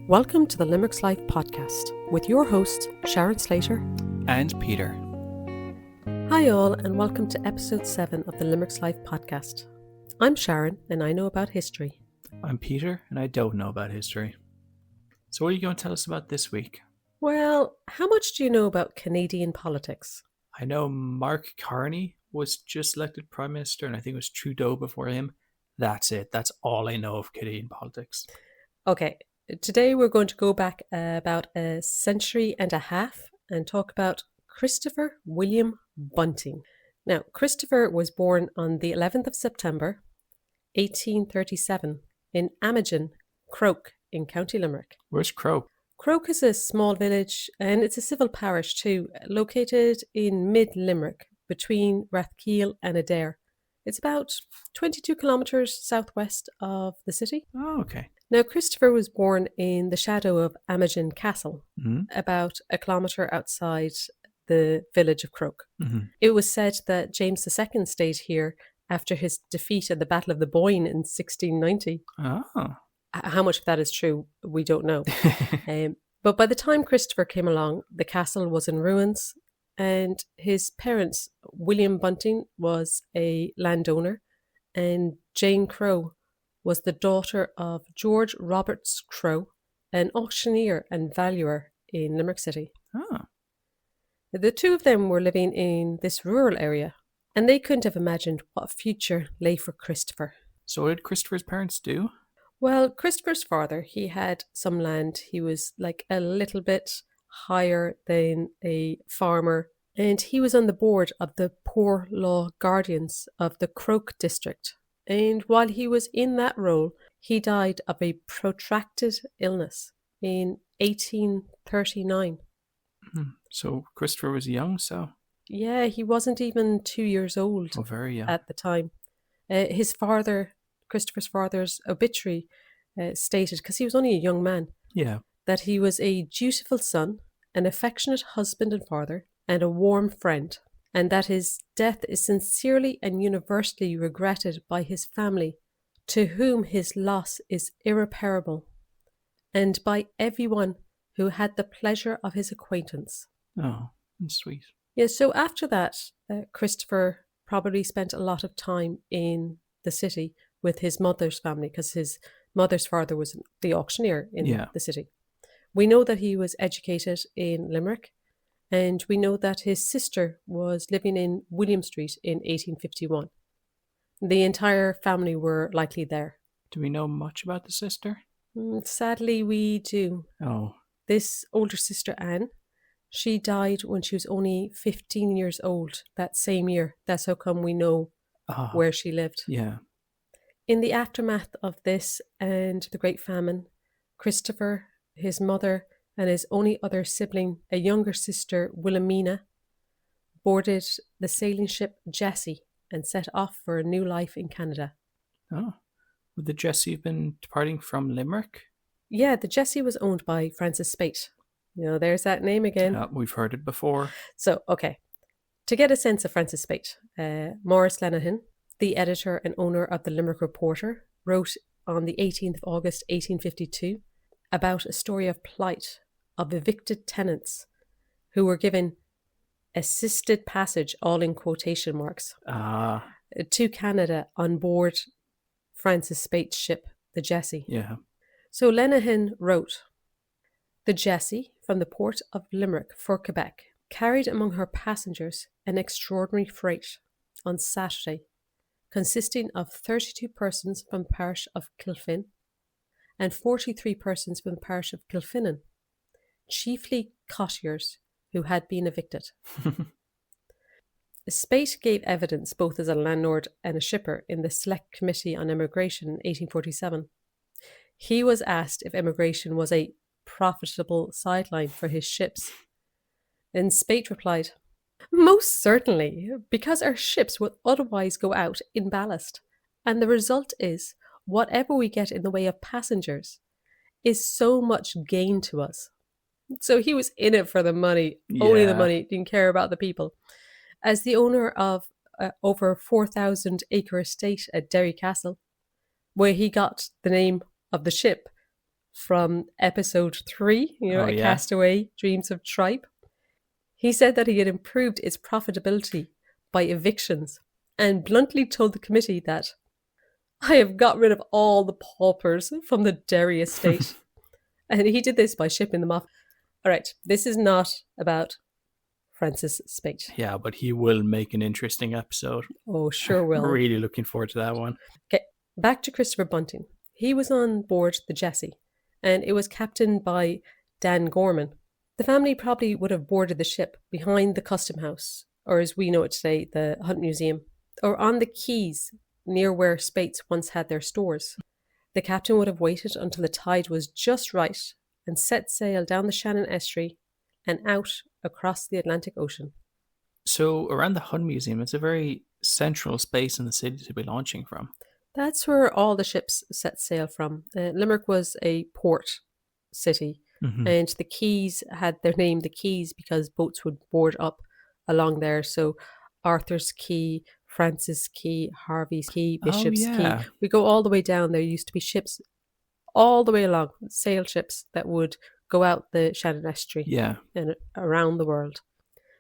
Welcome to the Limerick's Life podcast with your hosts, Sharon Slater and Peter. Hi all, and welcome to episode 7 of the Limerick's Life podcast. I'm Sharon, and I know about history. I'm Peter, and I don't know about history. So what are you going to tell us about this week? Well, how much do you know about Canadian politics? I know Mark Carney was just elected Prime Minister, and I think it was Trudeau before him. That's it. That's all I know of Canadian politics. Okay. Today we're going to go back about a century and a half and talk about Christopher William Bunting. Now, Christopher was born on the 11th of September, 1837 in Amagen, Croagh in County Limerick. Where's Croagh? Croagh is a small village and it's a civil parish too, located in mid-Limerick between Rathkeale and Adair. It's about 22 kilometres southwest of the city. Oh, okay. Now, Christopher was born in the shadow of Amagen Castle, about a kilometre outside the village of Croagh. It was said that James II stayed here after his defeat at the Battle of the Boyne in 1690. Oh. How much of that is true, we don't know. But by the time Christopher came along, the castle was in ruins, and his parents, William Bunting, was a landowner, and Jane Croagh was the daughter of George Roberts Croagh, an auctioneer and valuer in Limerick City. Oh. The two of them were living in this rural area, and they couldn't have imagined what future lay for Christopher. So what did Christopher's parents do? Well, Christopher's father, he had some land. He was like a little bit higher than a farmer, and he was on the board of the Poor Law Guardians of the Croagh district. And while he was in that role, he died of a protracted illness in 1839. So Christopher was young, so? Yeah, he wasn't even 2 years old. Oh, very young. At the time. His father, Christopher's father's obituary stated, because he was only a young man, that he was a dutiful son, an affectionate husband and father, and a warm friend, and that his death is sincerely and universally regretted by his family, to whom his loss is irreparable, and by everyone who had the pleasure of his acquaintance. Oh, that's sweet. Yeah, so after that, Christopher probably spent a lot of time in the city with his mother's family, because his mother's father was the auctioneer in the city. We know that he was educated in Limerick, and we know that his sister was living in William Street in 1851. The entire family were likely there. Do we know much about the sister? Sadly, we do. Oh. This older sister, Anne, she died when she was only 15 years old that same year. That's how come we know where she lived. Yeah. In the aftermath of this and the Great Famine, Christopher, his mother, and his only other sibling, a younger sister, Wilhelmina, boarded the sailing ship Jessie and set off for a new life in Canada. Oh, would the Jessie have been departing from Limerick? Yeah, the Jessie was owned by Francis Spate. There's that name again. We've heard it before. So, okay. To get a sense of Francis Spate, Maurice Lenihan, the editor and owner of the Limerick Reporter, wrote on the 18th of August 1852 about a story of plight of evicted tenants who were given assisted passage, all in quotation marks, to Canada on board Francis Spate's ship, the Jessie. Yeah. So Lenihan wrote, "The Jessie, from the port of Limerick for Quebec, carried among her passengers an extraordinary freight on Saturday, consisting of 32 persons from the parish of Kilfin and 43 persons from the parish of Kilfinnan, chiefly cottiers who had been evicted." Spate gave evidence both as a landlord and a shipper in the Select Committee on Immigration in 1847. He was asked if immigration was a profitable sideline for his ships, and Spate replied, "Most certainly, because our ships would otherwise go out in ballast, and the result is whatever we get in the way of passengers is so much gain to us." So he was in it for the money, only the money, didn't care about the people. As the owner of over 4,000 acre estate at Derry Castle, where he got the name of the ship from episode 3, A Castaway, Dreams of Tripe. He said that he had improved its profitability by evictions and bluntly told the committee that I have got rid of all the paupers from the Derry estate. And he did this by shipping them off. All right, this is not about Francis Spate. Yeah, but he will make an interesting episode. Oh, sure will. Really looking forward to that one. Okay, back to Christopher Bunting. He was on board the Jessie, and it was captained by Dan Gorman. The family probably would have boarded the ship behind the Custom House, or as we know it today, the Hunt Museum, or on the quays near where Spates once had their stores. The captain would have waited until the tide was just right and set sail down the Shannon estuary and out across the Atlantic Ocean. So around the Hunt Museum, it's a very central space in the city to be launching from. That's where all the ships set sail from. Limerick was a port city, and the quays had their name, the quays, because boats would board up along there. So Arthur's Quay, Francis Quay, Harvey's Quay, Bishop's Quay. We go all the way down. There used to be ships all the way along, sail ships that would go out the Shannon estuary and around the world.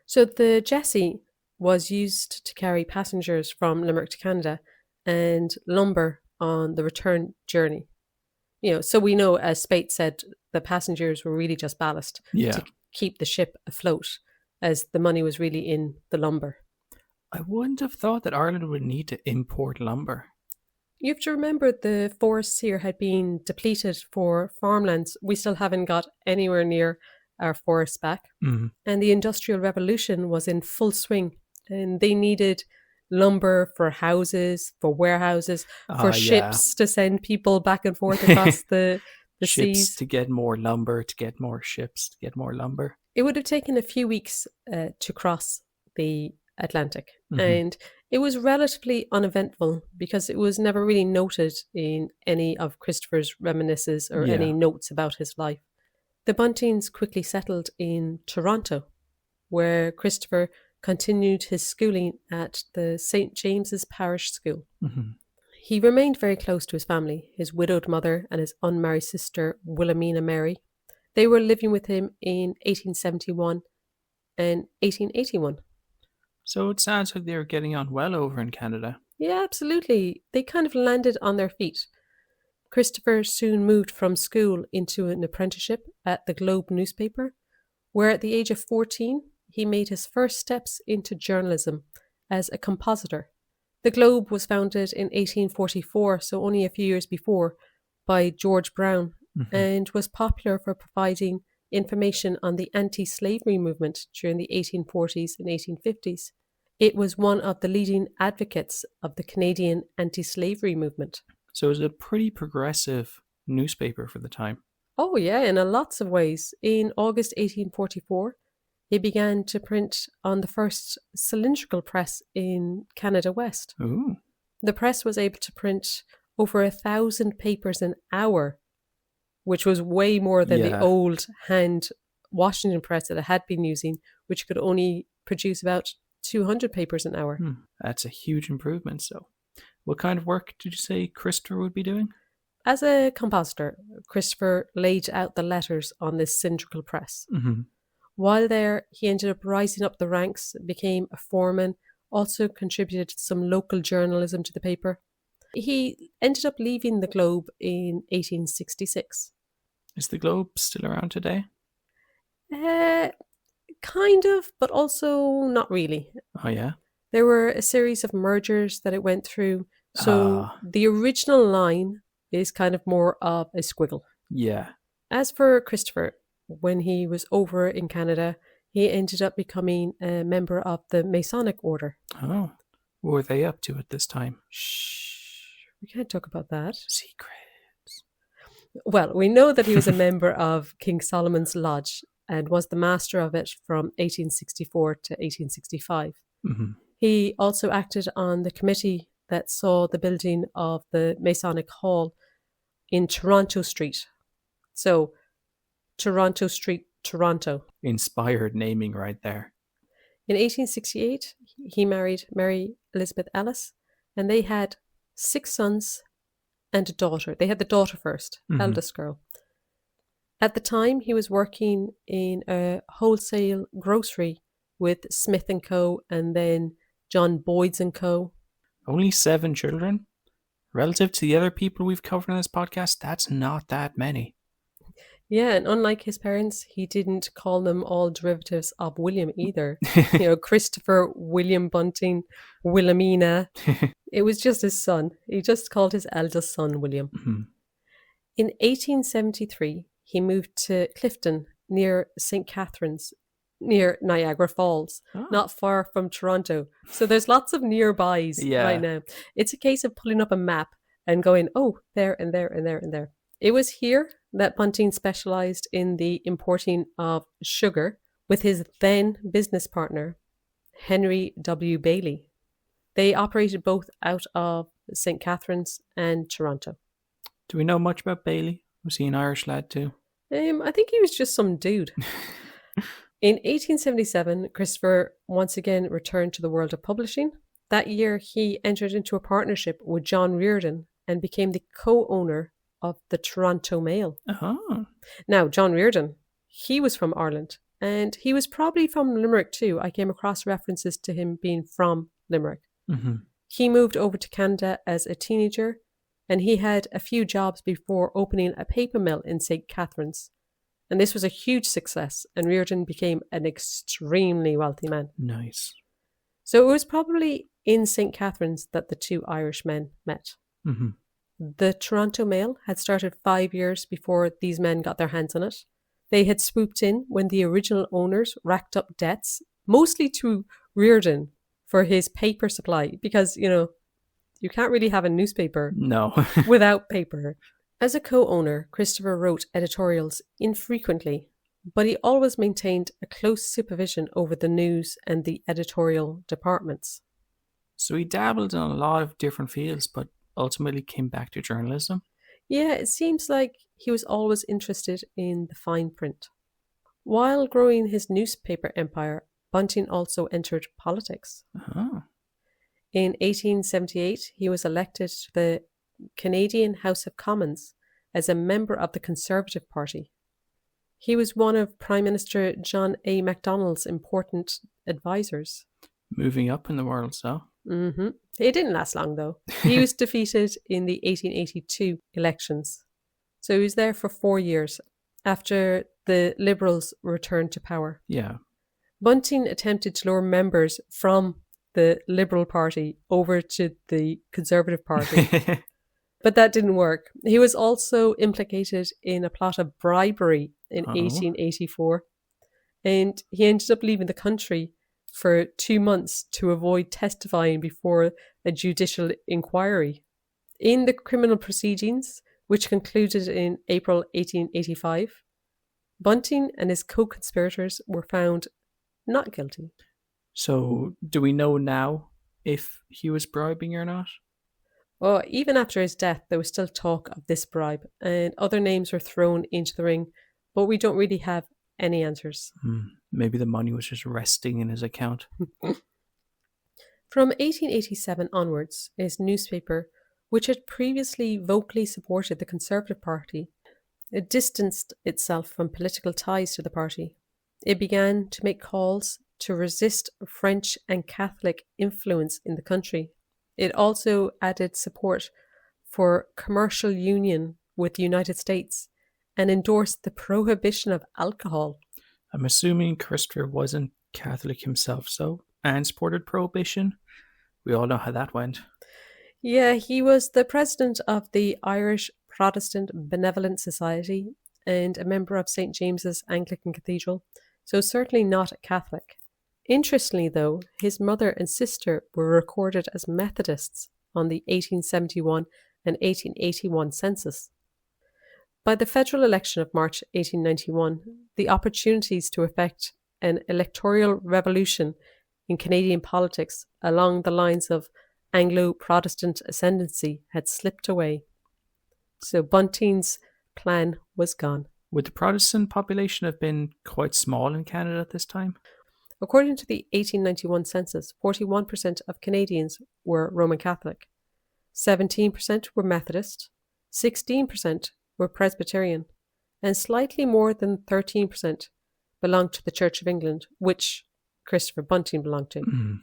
So the Jessie was used to carry passengers from Limerick to Canada and lumber on the return journey. So we know, as Spate said, the passengers were really just ballast to keep the ship afloat, as the money was really in the lumber. I wouldn't have thought that Ireland would need to import lumber. You have to remember the forests here had been depleted for farmlands. We still haven't got anywhere near our forests back. And the Industrial Revolution was in full swing, and they needed lumber for houses, for warehouses, for ships to send people back and forth across the ships seas. To get more lumber, to get more ships, to get more lumber. It would have taken a few weeks to cross the Atlantic, and it was relatively uneventful because it was never really noted in any of Christopher's reminiscences or any notes about his life. The Buntings quickly settled in Toronto, where Christopher continued his schooling at the St. James's Parish School. He remained very close to his family, his widowed mother and his unmarried sister Wilhelmina Mary. They were living with him in 1871 and 1881. So it sounds like they were getting on well over in Canada. Yeah, absolutely. They kind of landed on their feet. Christopher soon moved from school into an apprenticeship at the Globe newspaper, where at the age of 14, he made his first steps into journalism as a compositor. The Globe was founded in 1844, so only a few years before, by George Brown, and was popular for providing information on the anti-slavery movement during the 1840s and 1850s. It was one of the leading advocates of the Canadian anti-slavery movement. So it was a pretty progressive newspaper for the time. Oh yeah, in lots of ways. In August 1844, he began to print on the first cylindrical press in Canada West. Ooh. The press was able to print over 1,000 papers an hour, which was way more than the old hand Washington press that it had been using, which could only produce about 200 papers an hour. That's a huge improvement. So what kind of work did you say Christopher would be doing? As a compositor, Christopher laid out the letters on this cylindrical press. While there, he ended up rising up the ranks, became a foreman, also contributed some local journalism to the paper. He ended up leaving the Globe in 1866. Is the Globe still around today? Kind of, but also not really. Oh, yeah? There were a series of mergers that it went through. So the original line is kind of more of a squiggle. Yeah. As for Christopher, when he was over in Canada, he ended up becoming a member of the Masonic Order. Oh, what were they up to at this time? Shh, we can't talk about that. Secrets. Well, we know that he was a member of King Solomon's Lodge and was the master of it from 1864 to 1865. He also acted on the committee that saw the building of the Masonic Hall in Toronto Street. So, Toronto Street, Toronto. Inspired naming right there. In 1868, he married Mary Elizabeth Ellis, and they had 6 sons and a daughter. They had the daughter first, eldest girl. At the time, he was working in a wholesale grocery with Smith & Co. and then John Boyd's & Co. Only 7 children? Relative to the other people we've covered on this podcast, that's not that many. Yeah, and unlike his parents, he didn't call them all derivatives of William either. Christopher, William Bunting, Wilhelmina. It was just his son. He just called his eldest son William. In 1873, he moved to Clifton near St. Catharines, near Niagara Falls, not far from Toronto. So there's lots of nearbys right now. It's a case of pulling up a map and going, oh, there and there and there and there. It was here that Bunting specialised in the importing of sugar with his then business partner, Henry W. Bailey. They operated both out of St. Catharines and Toronto. Do we know much about Bailey? Was he an Irish lad too? I think he was just some dude. In 1877, Christopher once again returned to the world of publishing. That year, he entered into a partnership with John Reardon and became the co-owner of the Toronto Mail. Now, John Reardon, he was from Ireland, and he was probably from Limerick too. I came across references to him being from Limerick. He moved over to Canada as a teenager, and he had a few jobs before opening a paper mill in St. Catharines. And this was a huge success, and Reardon became an extremely wealthy man. Nice. So it was probably in St. Catharines that the two Irish men met. The Toronto Mail had started 5 years before these men got their hands on it. They had swooped in when the original owners racked up debts, mostly to Reardon for his paper supply, because, you can't really have a newspaper without paper. As a co-owner, Christopher wrote editorials infrequently, but he always maintained a close supervision over the news and the editorial departments. So he dabbled in a lot of different fields, but ultimately came back to journalism? Yeah, it seems like he was always interested in the fine print. While growing his newspaper empire, Bunting also entered politics. In 1878, he was elected to the Canadian House of Commons as a member of the Conservative Party. He was one of Prime Minister John A. Macdonald's important advisors. Moving up in the world, so. It didn't last long, though. He was defeated in the 1882 elections. So he was there for 4 years after the Liberals returned to power. Yeah. Bunting attempted to lure members from the Liberal Party over to the Conservative Party. But that didn't work. He was also implicated in a plot of bribery in 1884. And he ended up leaving the country for 2 months to avoid testifying before a judicial inquiry. In the criminal proceedings, which concluded in April 1885, Bunting and his co-conspirators were found not guilty. So, do we know now if he was bribing or not? Well, even after his death, there was still talk of this bribe, and other names were thrown into the ring, but we don't really have any answers. Maybe the money was just resting in his account. From 1887 onwards, his newspaper, which had previously vocally supported the Conservative Party, it distanced itself from political ties to the party. It began to make calls to resist French and Catholic influence in the country. It also added support for commercial union with the United States and endorsed the prohibition of alcohol. I'm assuming Christopher wasn't Catholic himself, and supported prohibition. We all know how that went. Yeah, he was the president of the Irish Protestant Benevolent Society and a member of St. James's Anglican Cathedral, so certainly not a Catholic. Interestingly, though, his mother and sister were recorded as Methodists on the 1871 and 1881 census. By the federal election of March 1891, the opportunities to effect an electoral revolution in Canadian politics along the lines of Anglo-Protestant ascendancy had slipped away. So Bunting's plan was gone. Would the Protestant population have been quite small in Canada at this time? According to the 1891 census, 41% of Canadians were Roman Catholic, 17% were Methodist, 16% were Presbyterian, and slightly more than 13% belonged to the Church of England, which Christopher Bunting belonged to. Mm.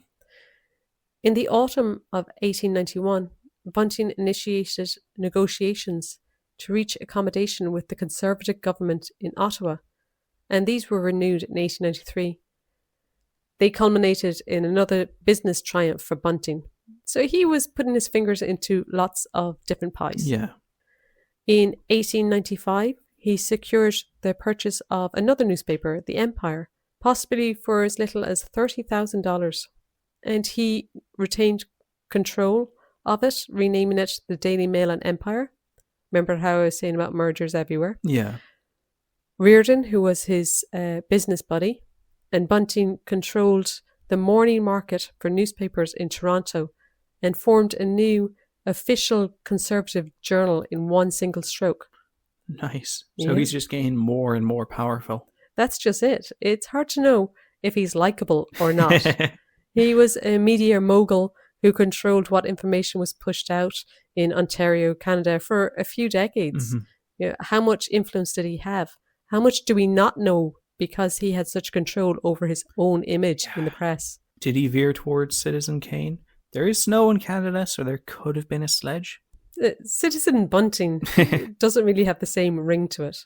In the autumn of 1891, Bunting initiated negotiations to reach accommodation with the Conservative government in Ottawa, and these were renewed in 1893. They culminated in another business triumph for Bunting. So he was putting his fingers into lots of different pies. Yeah. In 1895, he secured the purchase of another newspaper, The Empire, possibly for as little as $30,000. And he retained control of it, renaming it the Daily Mail and Empire. Remember how I was saying about mergers everywhere? Yeah. Reardon, who was his business buddy, and Bunting controlled the morning market for newspapers in Toronto and formed a new official Conservative journal in one single stroke. Nice. So he's just getting more and more powerful. That's just it. It's hard to know if he's likable or not. He was a media mogul who controlled what information was pushed out in Ontario, Canada for a few decades. Mhm. You know, how much influence did he have? How much do we not know because he had such control over his own image in the press? Did he veer towards Citizen Kane? There is snow in Canada, so there could have been a sledge. Citizen Bunting doesn't really have the same ring to it.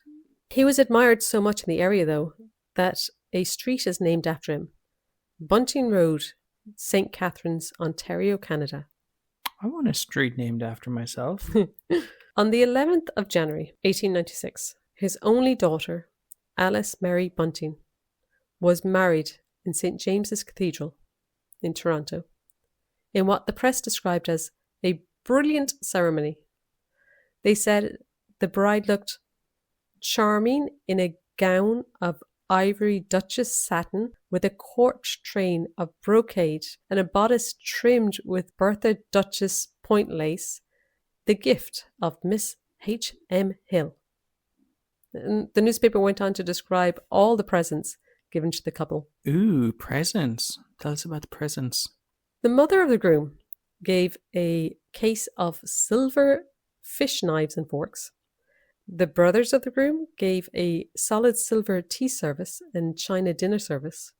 He was admired so much in the area, though, that a street is named after him. Bunting Road, St. Catharines, Ontario, Canada. I want a street named after myself. On the 11th of January, 1896, his only daughter, Alice Mary Bunting, was married in St. James's Cathedral in Toronto, in what the press described as a brilliant ceremony. They said the bride looked charming in a gown of ivory Duchess satin with a court train of brocade and a bodice trimmed with Bertha Duchess point lace, the gift of Miss H.M. Hill. And the newspaper went on to describe all the presents given to the couple. Ooh, presents. Tell us about the presents. The mother of the groom gave a case of silver fish knives and forks. The brothers of the groom gave a solid silver tea service and china dinner service.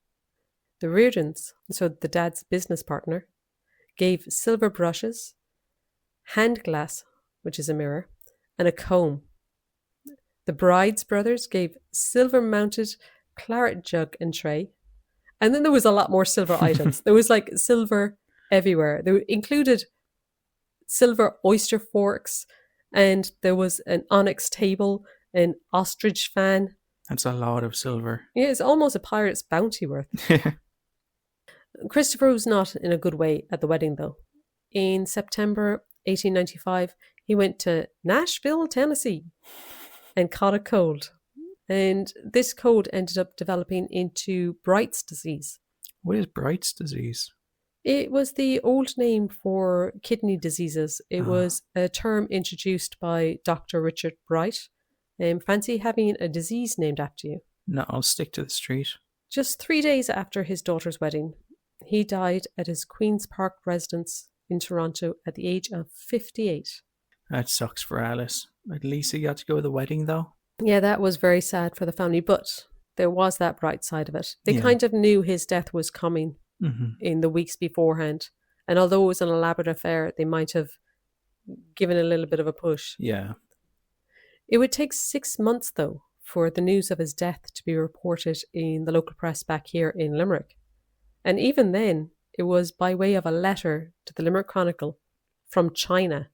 The Reardons, so the dad's business partner, gave silver brushes, hand glass, which is a mirror, and a comb. The bride's brothers gave silver-mounted claret jug and tray. And then there was a lot more silver items. There was like silver everywhere. They included silver oyster forks, and there was an onyx table, an ostrich fan. That's a lot of silver. Yeah, it's almost a pirate's bounty worth. Christopher was not in a good way at the wedding, though. In September 1895, he went to Nashville, Tennessee, and caught a cold. And this cold ended up developing into Bright's disease. What is Bright's disease? It was the old name for kidney diseases. It was a term introduced by Dr. Richard Bright. Fancy having a disease named after you. No, I'll stick to the street. Just 3 days after his daughter's wedding, he died at his Queen's Park residence in Toronto at the age of 58. That sucks for Alice. At least he got to go to the wedding, though. Yeah, that was very sad for the family, but there was that bright side of it. They Yeah. kind of knew his death was coming in the weeks beforehand. And although it was an elaborate affair, they might have given a little bit of a push. Yeah. It would take 6 months, though, for the news of his death to be reported in the local press back here in Limerick. And even then, it was by way of a letter to the Limerick Chronicle from China.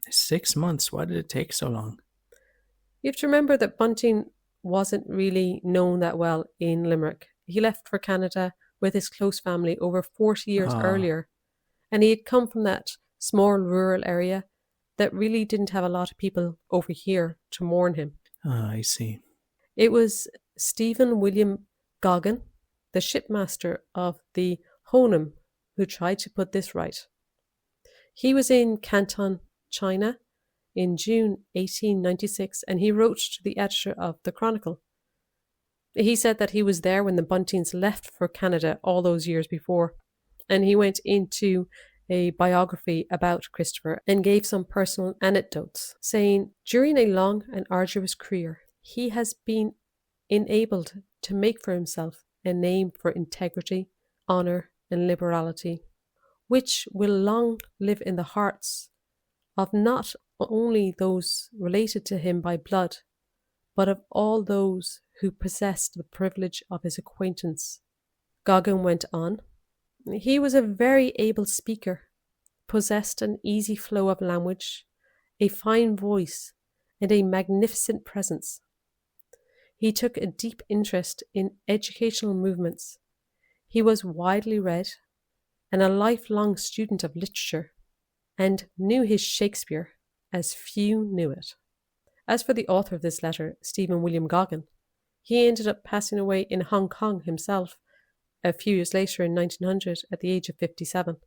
6 months? Why did it take so long? You have to remember that Bunting wasn't really known that well in Limerick. He left for Canada with his close family over 40 years earlier. And he had come from that small rural area that really didn't have a lot of people over here to mourn him. I see. It was Stephen William Goggin, the shipmaster of the Honem, who tried to put this right. He was in Canton, China, in June 1896, and he wrote to the editor of the Chronicle, He said that he was there when the Buntings left for Canada all those years before, and he went into a biography about Christopher and gave some personal anecdotes, saying, "During a long and arduous career, he has been enabled to make for himself a name for integrity, honour, and liberality, which will long live in the hearts of not only those related to him by blood, but of all those who possessed the privilege of his acquaintance." Goggin went on, "He was a very able speaker, possessed an easy flow of language, a fine voice, and a magnificent presence. He took a deep interest in educational movements. He was widely read and a lifelong student of literature, and knew his Shakespeare as few knew it." As for the author of this letter, Stephen William Goggin, he ended up passing away in Hong Kong himself a few years later in 1900 at the age of 57.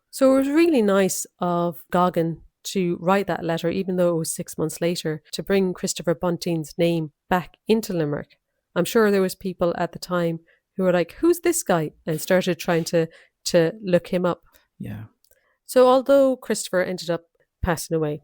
So it was really nice of Goggin to write that letter, even though it was 6 months later, to bring Christopher Bunting's name back into Limerick. I'm sure there was people at the time who were like, "Who's this guy?" and started trying to look him up. Yeah. So although Christopher ended up passing away,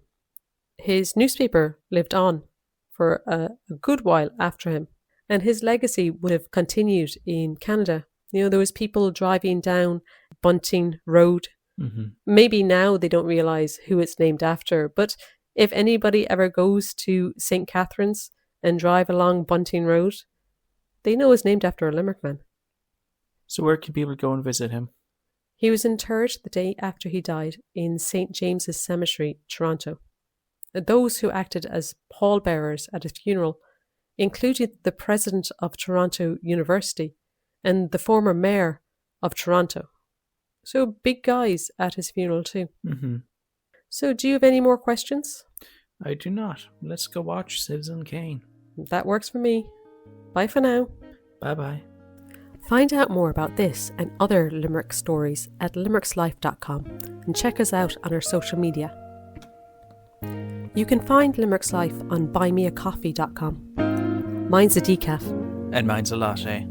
his newspaper lived on for a good while after him, and his legacy would have continued in Canada. You know, there was people driving down Bunting Road. Mm-hmm. Maybe now they don't realise who it's named after, but if anybody ever goes to St. Catherine's and drive along Bunting Road, they know it's named after a Limerick man. So where can people go and visit him? He was interred the day after he died in St. James's Cemetery, Toronto. Those who acted as pallbearers at his funeral included the president of Toronto University and the former mayor of Toronto. So big guys at his funeral too. Mm-hmm. So do you have any more questions? I do not. Let's go watch Citizen Kane. That works for me. Bye for now. Bye-bye. Find out more about this and other Limerick stories at limerickslife.com and check us out on our social media. You can find Limerick's Life on buymeacoffee.com. Mine's a decaf. And mine's a latte.